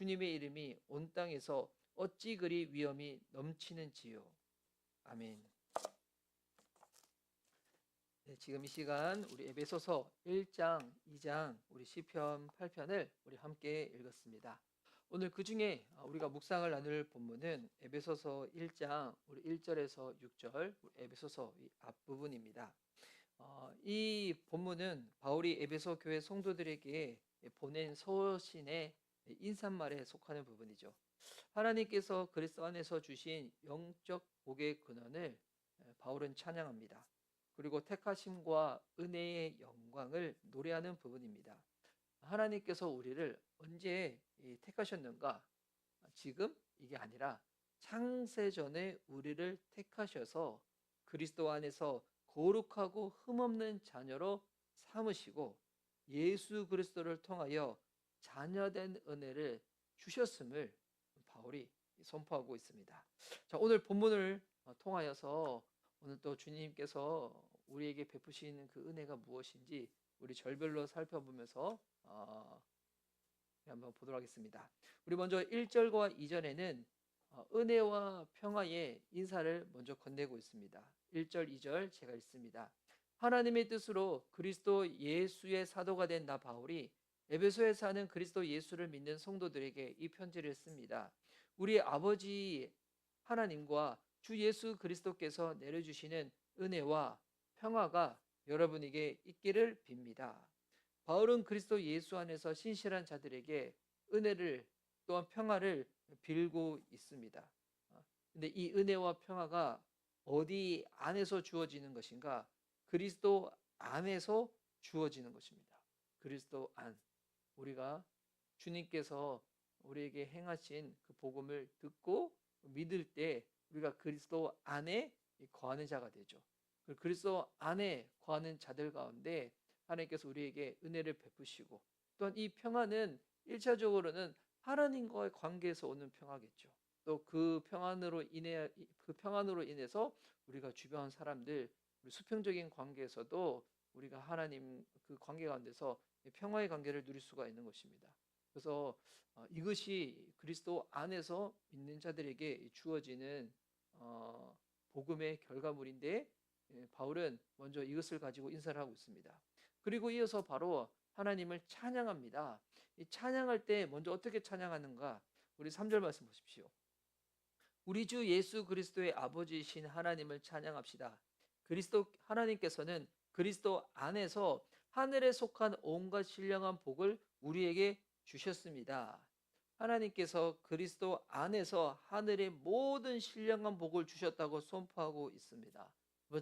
주님의 이름이 온 땅에서 어찌 그리 위엄이 넘치는지요. 아멘. 네, 지금 이 시간 우리 에베소서 1장, 2장, 우리 시편 8편을 우리 함께 읽었습니다. 오늘 그 중에 우리가 묵상을 나눌 본문은 에베소서 1장 우리 1절에서 6절 에베소서 앞부분입니다. 이 본문은 바울이 에베소 교회 성도들에게 보낸 서신의 인사말에 속하는 부분이죠. 하나님께서 그리스도 안에서 주신 영적 복의 근원을 바울은 찬양합니다. 그리고 택하심과 은혜의 영광을 노래하는 부분입니다. 하나님께서 우리를 언제 택하셨는가? 지금 이게 아니라 창세전에 우리를 택하셔서 그리스도 안에서 거룩하고 흠없는 자녀로 삼으시고 예수 그리스도를 통하여 자녀된 은혜를 주셨음을 바울이 선포하고 있습니다. 자, 오늘 본문을 통하여서 오늘 또 주님께서 우리에게 베푸시는 그 은혜가 무엇인지 우리 절별로 살펴보면서 한번 보도록 하겠습니다. 우리 먼저 1절과 2절에는 은혜와 평화의 인사를 먼저 건네고 있습니다. 1절, 2절 제가 읽습니다. 하나님의 뜻으로 그리스도 예수의 사도가 된 나 바울이 에베소에 사는 그리스도 예수를 믿는 성도들에게 이 편지를 씁니다. 우리 아버지 하나님과 주 예수 그리스도께서 내려주시는 은혜와 평화가 여러분에게 있기를 빕니다. 바울은 그리스도 예수 안에서 신실한 자들에게 은혜를 또한 평화를 빌고 있습니다. 근데 이 은혜와 평화가 어디 안에서 주어지는 것인가? 그리스도 안에서 주어지는 것입니다. 그리스도 안. 우리가 주님께서 우리에게 행하신 그 복음을 듣고 믿을 때 우리가 그리스도 안에 거하는 자가 되죠. 그리스도 안에 거하는 자들 가운데 하나님께서 우리에게 은혜를 베푸시고 또한 이 평화는 1차적으로는 하나님과의 관계에서 오는 평화겠죠. 또 그 평안으로 인해서 우리가 주변 사람들, 우리 수평적인 관계에서도 우리가 하나님 그 관계 가운데서 평화의 관계를 누릴 수가 있는 것입니다. 그래서 이것이 그리스도 안에서 믿는 자들에게 주어지는 복음의 결과물인데 바울은 먼저 이것을 가지고 인사를 하고 있습니다. 그리고 이어서 바로 하나님을 찬양합니다. 이 찬양할 때 먼저 어떻게 찬양하는가? 우리 3절 말씀 보십시오. 우리 주 예수 그리스도의 아버지이신 하나님을 찬양합시다. 그리스도 하나님께서는 그리스도 안에서 하늘에 속한 온갖 신령한 복을 우리에게 주셨습니다. 하나님께서 그리스도 안에서 하늘의 모든 신령한 복을 주셨다고 선포하고 있습니다.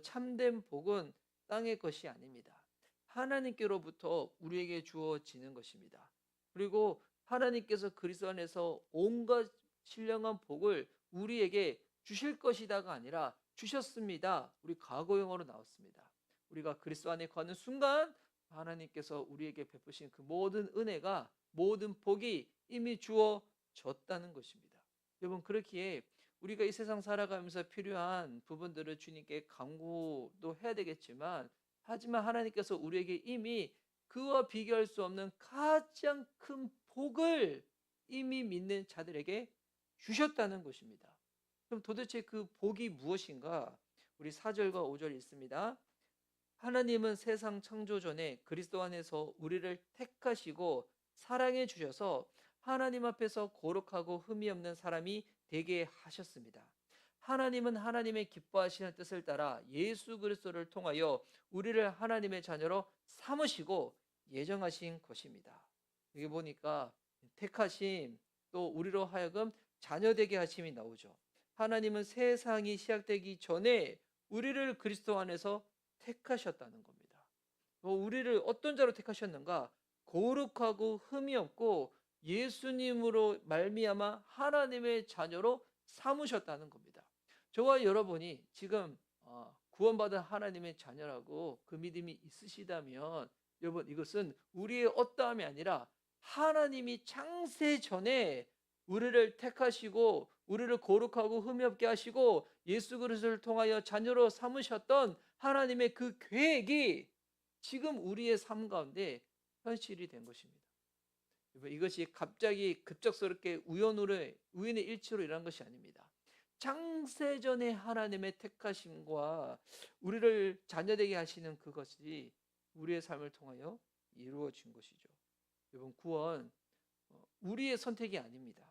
참된 복은 땅의 것이 아닙니다. 하나님께로부터 우리에게 주어지는 것입니다. 그리고 하나님께서 그리스도 안에서 온갖 신령한 복을 우리에게 주실 것이다가 아니라 주셨습니다. 우리 과거형으로 나왔습니다. 우리가 그리스도 안에 거하는 순간 하나님께서 우리에게 베푸신 그 모든 은혜가 모든 복이 이미 주어졌다는 것입니다. 여러분 그렇기에 우리가 이 세상 살아가면서 필요한 부분들을 주님께 간구도 해야 되겠지만 하지만 하나님께서 우리에게 이미 그와 비교할 수 없는 가장 큰 복을 이미 믿는 자들에게 주셨다는 것입니다. 그럼 도대체 그 복이 무엇인가? 우리 4절과 5절 있습니다. 하나님은 세상 창조 전에 그리스도 안에서 우리를 택하시고 사랑해 주셔서 하나님 앞에서 거룩하고 흠이 없는 사람이 되게 하셨습니다. 하나님은 하나님의 기뻐하시는 뜻을 따라 예수 그리스도를 통하여 우리를 하나님의 자녀로 삼으시고 예정하신 것입니다. 여기 보니까 택하심 또 우리로 하여금 자녀되게 하심이 나오죠. 하나님은 세상이 시작되기 전에 우리를 그리스도 안에서 택하셨다는 겁니다. 우리를 어떤 자로 택하셨는가? 거룩하고 흠이 없고 예수님으로 말미암아 하나님의 자녀로 삼으셨다는 겁니다. 저와 여러분이 지금 구원받은 하나님의 자녀라고 그 믿음이 있으시다면 여러분 이것은 우리의 어떠함이 아니라 하나님이 창세 전에 우리를 택하시고 우리를 거룩하고 흠이 없게 하시고 예수 그리스도를 통하여 자녀로 삼으셨던 하나님의 그 계획이 지금 우리의 삶 가운데 현실이 된 것입니다. 이것이 갑자기 급작스럽게 우연의 일치로 일어난 것이 아닙니다. 창세전에 하나님의 택하심과 우리를 자녀되게 하시는 그것이 우리의 삶을 통하여 이루어진 것이죠. 여러분, 구원 우리의 선택이 아닙니다.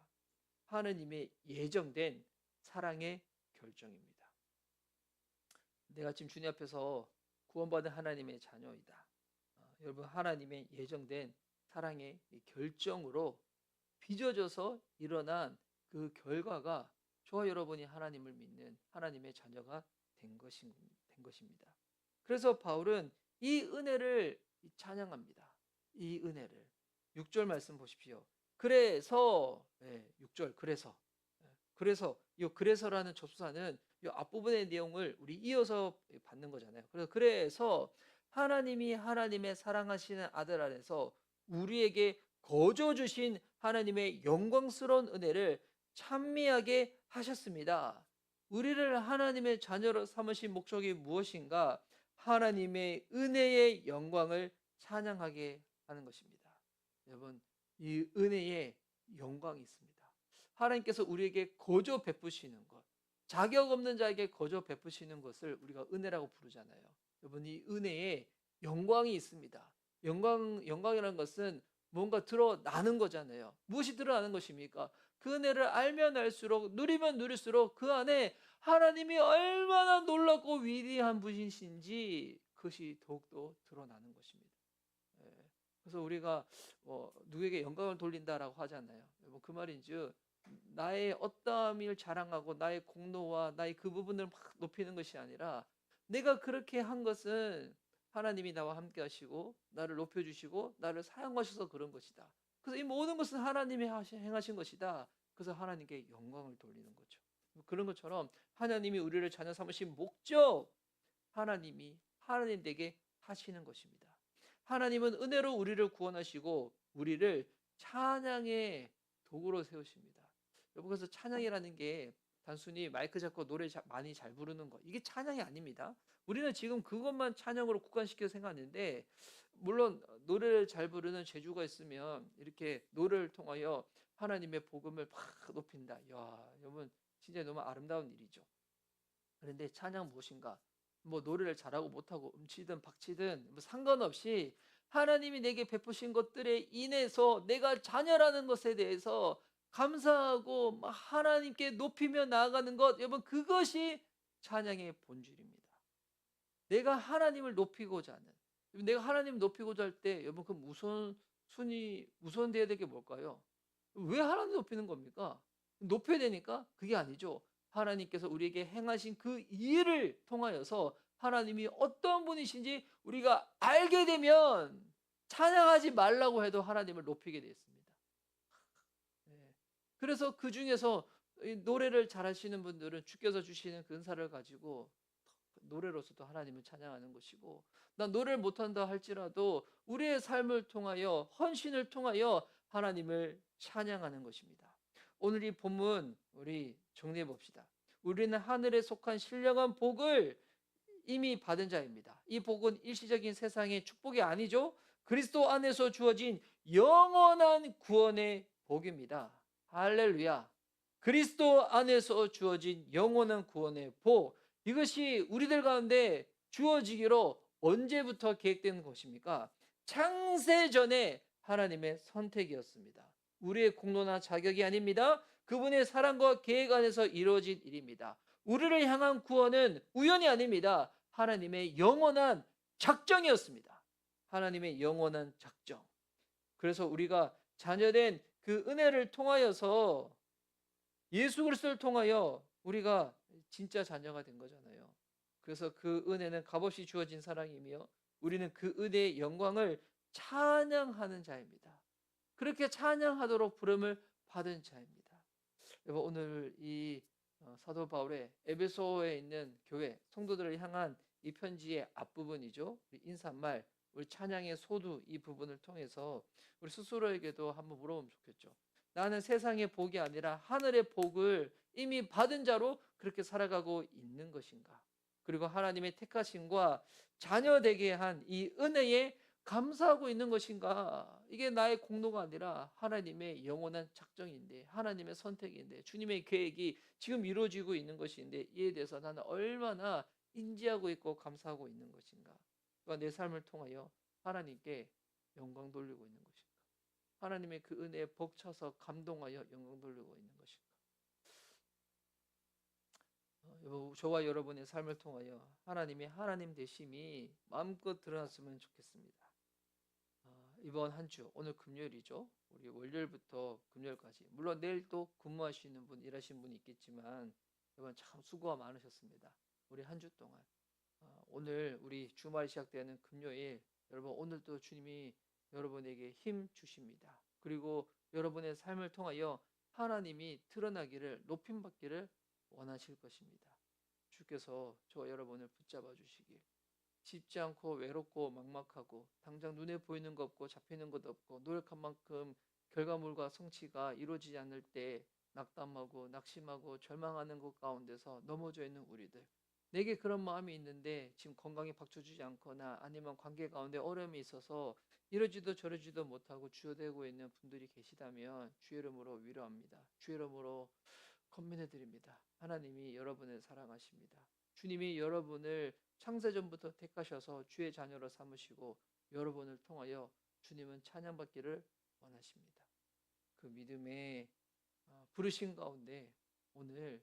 하나님의 예정된 사랑의 결정입니다. 내가 지금 주님 앞에서 구원받은 하나님의 자녀이다. 여러분, 하나님의 예정된 사랑의 결정으로 빚어져서 일어난 그 결과가 저와 여러분이 하나님을 믿는 하나님의 자녀가 된 것입니다. 그래서 바울은 이 은혜를 찬양합니다. 이 은혜를 6절 말씀 보십시오. 그래서 6절 그래서 이 그래서라는 접수사는 이 앞부분의 내용을 우리 이어서 받는 거잖아요. 그래서 하나님이 하나님의 사랑하시는 아들 안에서 우리에게 거저 주신 하나님의 영광스러운 은혜를 찬미하게 하셨습니다. 우리를 하나님의 자녀로 삼으신 목적이 무엇인가? 하나님의 은혜의 영광을 찬양하게 하는 것입니다. 여러분, 이 은혜의 영광이 있습니다. 하나님께서 우리에게 거저 베푸시는 것, 자격 없는 자에게 거저 베푸시는 것을 우리가 은혜라고 부르잖아요. 여러분, 이 은혜에 영광이 있습니다. 영광이라는 것은 뭔가 드러나는 거잖아요. 무엇이 드러나는 것입니까? 그 은혜를 알면 알수록, 누리면 누릴수록 그 안에 하나님이 얼마나 놀랍고 위대한 분이신지 그것이 더욱더 드러나는 것입니다. 그래서 우리가 누구에게 영광을 돌린다라고 하잖아요. 여러분, 그 말인즉 나의 어떠함을 자랑하고 나의 공로와 나의 그 부분을 막 높이는 것이 아니라 내가 그렇게 한 것은 하나님이 나와 함께 하시고 나를 높여주시고 나를 사용하셔서 그런 것이다. 그래서 이 모든 것은 하나님이 행하신 것이다. 그래서 하나님께 영광을 돌리는 거죠. 그런 것처럼 하나님이 우리를 자녀 삼으신 목적, 하나님이 하나님에게 하시는 것입니다. 하나님은 은혜로 우리를 구원하시고 우리를 찬양의 도구로 세우십니다. 여러분, 그래서 찬양이라는 게 단순히 마이크 잡고 노래 많이 잘 부르는 거, 이게 찬양이 아닙니다. 우리는 지금 그것만 찬양으로 국한시켜 생각하는데, 물론 노래를 잘 부르는 재주가 있으면 이렇게 노래를 통하여 하나님의 복음을 막 높인다. 야, 여러분, 진짜 너무 아름다운 일이죠. 그런데 찬양 무엇인가? 뭐 노래를 잘하고 못하고 음치든 박치든 뭐 상관없이 하나님이 내게 베푸신 것들에 인해서 내가 자녀라는 것에 대해서 감사하고 하나님께 높이며 나아가는 것, 여러분, 그것이 찬양의 본질입니다. 내가 하나님을 높이고자 하는, 내가 하나님을 높이고자 할 때 여러분, 그 우선돼야 될 게 뭘까요? 왜 하나님 높이는 겁니까? 높여야 되니까? 그게 아니죠. 하나님께서 우리에게 행하신 그 일을 통하여서 하나님이 어떤 분이신지 우리가 알게 되면 찬양하지 말라고 해도 하나님을 높이게 되어 있습니다. 그래서 그 중에서 노래를 잘하시는 분들은 주께서 주시는 그 은사를 가지고 노래로서도 하나님을 찬양하는 것이고, 난 노래를 못한다 할지라도 우리의 삶을 통하여, 헌신을 통하여 하나님을 찬양하는 것입니다. 오늘 이 본문 우리 정리해 봅시다. 우리는 하늘에 속한 신령한 복을 이미 받은 자입니다. 이 복은 일시적인 세상의 축복이 아니죠. 그리스도 안에서 주어진 영원한 구원의 복입니다. 할렐루야. 그리스도 안에서 주어진 영원한 구원의 복, 이것이 우리들 가운데 주어지기로 언제부터 계획된 것입니까? 창세전에 하나님의 선택이었습니다. 우리의 공로나 자격이 아닙니다. 그분의 사랑과 계획 안에서 이루어진 일입니다. 우리를 향한 구원은 우연이 아닙니다. 하나님의 영원한 작정이었습니다. 하나님의 영원한 작정. 그래서 우리가 자녀된 그 은혜를 통하여서, 예수 그리스도를 통하여 우리가 진짜 자녀가 된 거잖아요. 그래서 그 은혜는 값없이 주어진 사랑이며 우리는 그 은혜의 영광을 찬양하는 자입니다. 그렇게 찬양하도록 부름을 받은 자입니다. 여러분, 오늘 이 사도 바울의 에베소에 있는 교회 성도들을 향한 이 편지의 앞부분이죠. 우리 인사말, 우리 찬양의 소두, 이 부분을 통해서 우리 스스로에게도 한번 물어보면 좋겠죠. 나는 세상의 복이 아니라 하늘의 복을 이미 받은 자로 그렇게 살아가고 있는 것인가? 그리고 하나님의 택하심과 자녀되게 한 이 은혜의 감사하고 있는 것인가? 이게 나의 공로가 아니라 하나님의 영원한 작정인데, 하나님의 선택인데, 주님의 계획이 지금 이루어지고 있는 것인데, 이에 대해서 나는 얼마나 인지하고 있고 감사하고 있는 것인가? 또한 내 삶을 통하여 하나님께 영광 돌리고 있는 것인가? 하나님의 그 은혜에 벅차서 감동하여 영광 돌리고 있는 것인가? 저와 여러분의 삶을 통하여 하나님의 하나님 되심이 마음껏 드러났으면 좋겠습니다. 이번 한 주, 오늘 금요일이죠. 우리 월요일부터 금요일까지. 물론 내일도 근무하시는 분, 일하시는 분이 있겠지만, 여러분 참 수고가 많으셨습니다. 우리 한 주 동안. 오늘 우리 주말이 시작되는 금요일, 여러분 오늘도 주님이 여러분에게 힘 주십니다. 그리고 여러분의 삶을 통하여 하나님이 드러나기를, 높임받기를 원하실 것입니다. 주께서 저와 여러분을 붙잡아 주시길. 쉽지 않고 외롭고 막막하고 당장 눈에 보이는 것 없고 잡히는 것 없고 노력한 만큼 결과물과 성취가 이루어지지 않을 때 낙담하고 낙심하고 절망하는 것 가운데서 넘어져 있는 우리들, 내게 그런 마음이 있는데 지금 건강이 받쳐주지 않거나 아니면 관계 가운데 어려움이 있어서 이러지도 저러지도 못하고 주저되고 있는 분들이 계시다면 주의 이름으로 위로합니다. 주의 이름으로 권면해 드립니다. 하나님이 여러분을 사랑하십니다. 주님이 여러분을 창세전부터 택하셔서 주의 자녀로 삼으시고 여러분을 통하여 주님은 찬양받기를 원하십니다. 그 믿음의 부르심 가운데 오늘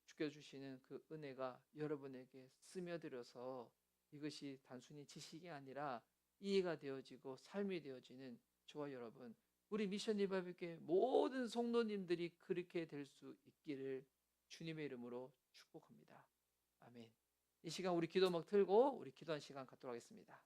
주께 주시는 그 은혜가 여러분에게 스며들어서 이것이 단순히 지식이 아니라 이해가 되어지고 삶이 되어지는 저와 여러분, 우리 미션 리바이벌교회 모든 성도님들이 그렇게 될 수 있기를 주님의 이름으로 축복합니다. 아멘. 이 시간 우리 기도 막 틀고 우리 기도한 시간 갖도록 하겠습니다.